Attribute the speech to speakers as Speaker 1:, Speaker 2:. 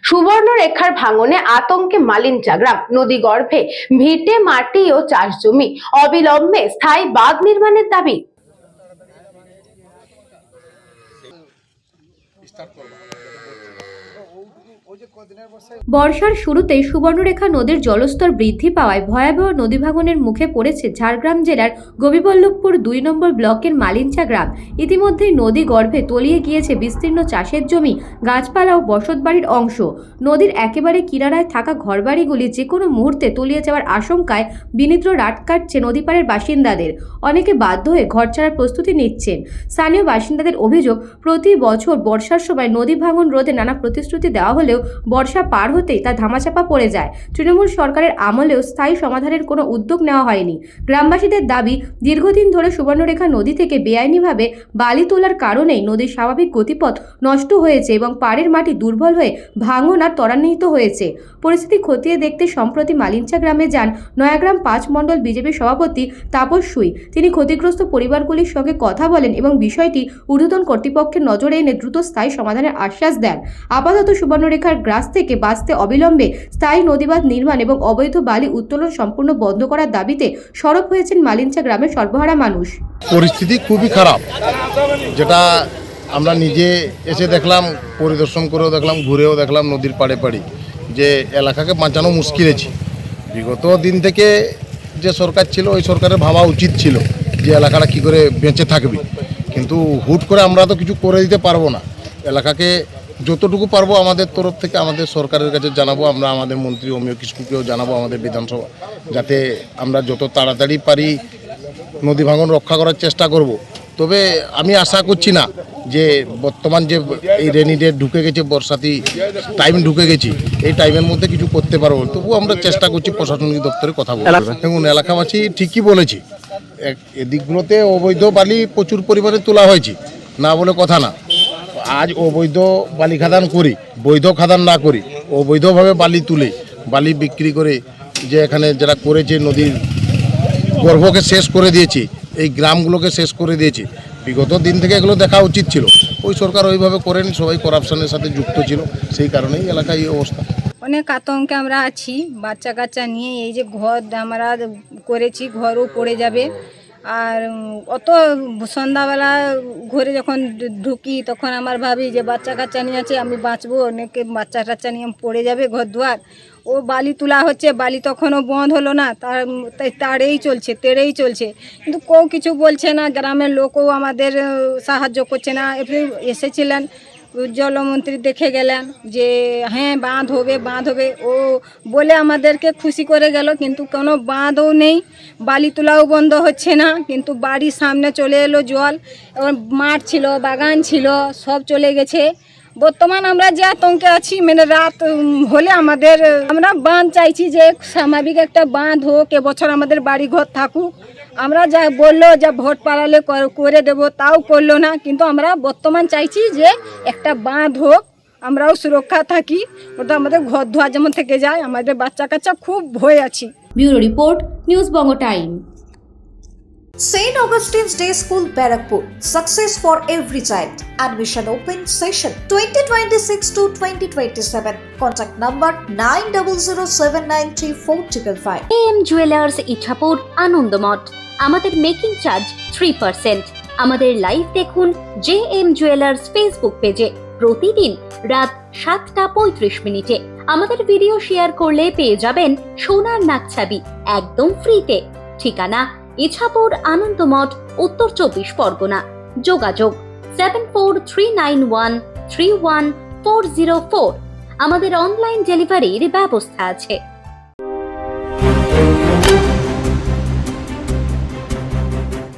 Speaker 1: সুবর্ণরেখার ভাঙনে আতঙ্কে মালিঞ্চা গ্রাম। নদী গর্ভে ভিটে মাটি ও চাষ জমি, অবিলম্বে স্থায়ী বাঁধ নির্মাণের দাবি।
Speaker 2: বর্ষার শুরুতেই সুবর্ণরেখা নদীর জলস্তর বৃদ্ধি পাওয়ায় ভয়াবহ নদী ভাঙনের মুখে পড়েছে ঝাড়গ্রাম জেলার গোবিবল্লভপুর ২ নম্বর ব্লকের মালিঞ্চা গ্রাম। ইতিমধ্যেই নদী গর্ভে তলিয়ে গিয়েছে বিস্তীর্ণ চাষের জমি, গাছপালা ও বসতবাড়ির অংশ। নদীর একেবারে কিনারায় থাকা ঘরবাড়িগুলি যে কোনো মুহূর্তে তলিয়ে যাওয়ার আশঙ্কায় বিনিদ্র রাত কাটছে নদীপাড়ের বাসিন্দাদের। অনেকে বাধ্য হয়ে ঘর ছাড়ার প্রস্তুতি নিচ্ছেন। স্থানীয় বাসিন্দাদের অভিযোগ, প্রতি বছর বর্ষার সময় নদী ভাঙন রোধে নানা প্রতিশ্রুতি দেওয়া হলেও বর্ষা পার হতেই তা ধামাচাপা পড়ে যায়। তৃণমূল সরকারের আমলেও স্থায়ী সমাধানের কোনো উদ্যোগ নেওয়া হয়নি। গ্রামবাসীদের দাবি, দীর্ঘদিন ধরে সুবর্ণরেখা নদী থেকে বেআইনিভাবে বালি তোলার কারণেই নদীর স্বাভাবিক গতিপথ নষ্ট হয়েছে এবং পাড়ের মাটি দুর্বল হয়ে ভাঙন আর ত্বরান্বিত হয়েছে। পরিস্থিতি খতিয়ে দেখতে সম্প্রতি মালিঞ্চা গ্রামে যান নয়াগ্রাম ৫ মণ্ডল বিজেপি সভাপতি তাপস সুই। তিনি ক্ষতিগ্রস্ত পরিবারগুলির সঙ্গে কথা বলেন এবং বিষয়টি ঊর্ধ্বতন কর্তৃপক্ষের নজরে এনে দ্রুত স্থায়ী সমাধানের আশ্বাস দেন। আপাতত সুবর্ণরেখার গ্রাস থেকে বাঁচতে অবিলম্বে স্থায়ী নদীবাঁধ নির্মাণ এবং অবৈধ বালি উত্তোলন সম্পূর্ণ বন্ধ করার দাবিতে সরব হয়েছেন মালিঞ্চা গ্রামের সর্বহারা মানুষ।
Speaker 3: পরিস্থিতি খুবই খারাপ, যেটা আমরা নিজে এসে দেখলাম, পরিদর্শন করেও দেখলাম, ঘুরেও দেখলাম নদীর পাড়ে পাড়ি যে এলাকাকে বাঁচানো মুশকিল আছে। বিগত দিন থেকে যে সরকার ছিল ওই সরকারের ভাবা উচিত ছিল যে এলাকাটা কী করে বেঁচে থাকবে, কিন্তু হুট করে আমরা তো কিছু করে দিতে পারবো না। এলাকাকে যতটুকু পারবো আমাদের তরফ থেকে আমাদের সরকারের কাছে জানাবো, আমরা আমাদের মন্ত্রী অমিয় কিস্কুকেও জানাবো আমাদের বিধানসভা, যাতে আমরা যত তাড়াতাড়ি পারি নদী ভাঙন রক্ষা করার চেষ্টা করব। তবে আমি আশা করছি না যে বর্তমান যে এই রেনি ডে ঢুকে গেছে, বর্ষাতি টাইম ঢুকে গেছি, এই টাইমের মধ্যে কিছু করতে পারবো। তবুও আমরা চেষ্টা করছি প্রশাসনিক দপ্তরে কথা বলতে। দেখুন, এলাকাবাসী ঠিকই বলেছি, এদিকগুলোতে অবৈধ বালি প্রচুর পরিমাণে তোলা হয়েছে, না বলে কথা না। আজ অবৈধ বালি খাদান করি, বৈধ খাদান না করি, অবৈধভাবে বালি তুলে বালি বিক্রি করে যে এখানে যারা করেছে নদীর গর্ভকে শেষ করে দিয়েছে, এই গ্রামগুলোকে শেষ করে দিয়েছে। বিগত দিন থেকে এগুলো দেখা উচিত ছিল, ওই সরকার ওইভাবে করেনি, সবাই করাপশনের সাথে যুক্ত ছিল, সেই কারণেই এলাকায় এই অবস্থা।
Speaker 4: অনেক আতঙ্কে আমরা আছি, বাচ্চা কাচ্চা নিয়ে। এই যে ঘর আমরা করেছি, ঘরও পড়ে যাবে। আর অত সন্ধ্যাবেলা ঘরে যখন ঢুকি তখন আমার ভাবি যে বাচ্চা কাচ্চা নিয়ে আছে, আমি বাঁচবো, অনেকে বাচ্চা টাচ্চা নিয়ে পড়ে যাবে ঘর দুয়ার। ও বালি তোলা হচ্ছে, বালি তখনও বন্ধ হলো না, তেড়েই চলছে, কিন্তু কেউ কিছু বলছে না। গ্রামের লোকও আমাদের সাহায্য করছে না। এসেছিলেন জলমন্ত্রী, দেখে গেলেন যে হ্যাঁ বাঁধ হবে, ও বলে আমাদেরকে খুশি করে গেল, কিন্তু কোনো বাঁধও নেই, বালি তোলাও বন্ধ হচ্ছে না। কিন্তু বাড়ির সামনে চলে এলো জল, এবং মাঠ ছিল, বাগান ছিল, সব চলে গেছে। বর্তমান আমরা যে আতঙ্কে আছি, মানে রাত হলে আমরা বাঁধ চাইছি, যে স্বাভাবিক একটা বাঁধ হোক, এবছর আমাদের বাড়ি ঘর থাকুক। আমরা যা বললো, যা ভোট পাড়ালে করে দেবো, তাও করলো না। কিন্তু আমরা বর্তমান চাইছি যে একটা বাঁধ হোক, আমরাও সুরক্ষা থাকি, ওটা আমাদের ঘর ধোয়া যেমন থেকে যায়। আমাদের বাচ্চা কাচ্চা খুব ভয় আছি।
Speaker 2: Bureau report, news Banga time.
Speaker 5: St. Augustine's Day School, Barakpur. Success for every child. Admission open session 2026 to 2027. Contact number 9007934555.
Speaker 6: AM Jewelers Ichapur Anandamath. আমাদের মেকিং চার্জ 3%। আমাদের লাইভ দেখুন JM Jewelers ফেসবুক পেজে প্রতিদিন রাত 7:35 আমাদের ভিডিও শেয়ার করলে পেয়ে যাবেন সোনার নাকছাবি একদম ফ্রিতে। ঠিকানা ইছাপুর আনন্দমঠ, উত্তর 24 পরগনা। যোগাযোগ 7439131404। আমাদের অনলাইন ডেলিভারির ব্যবস্থা আছে।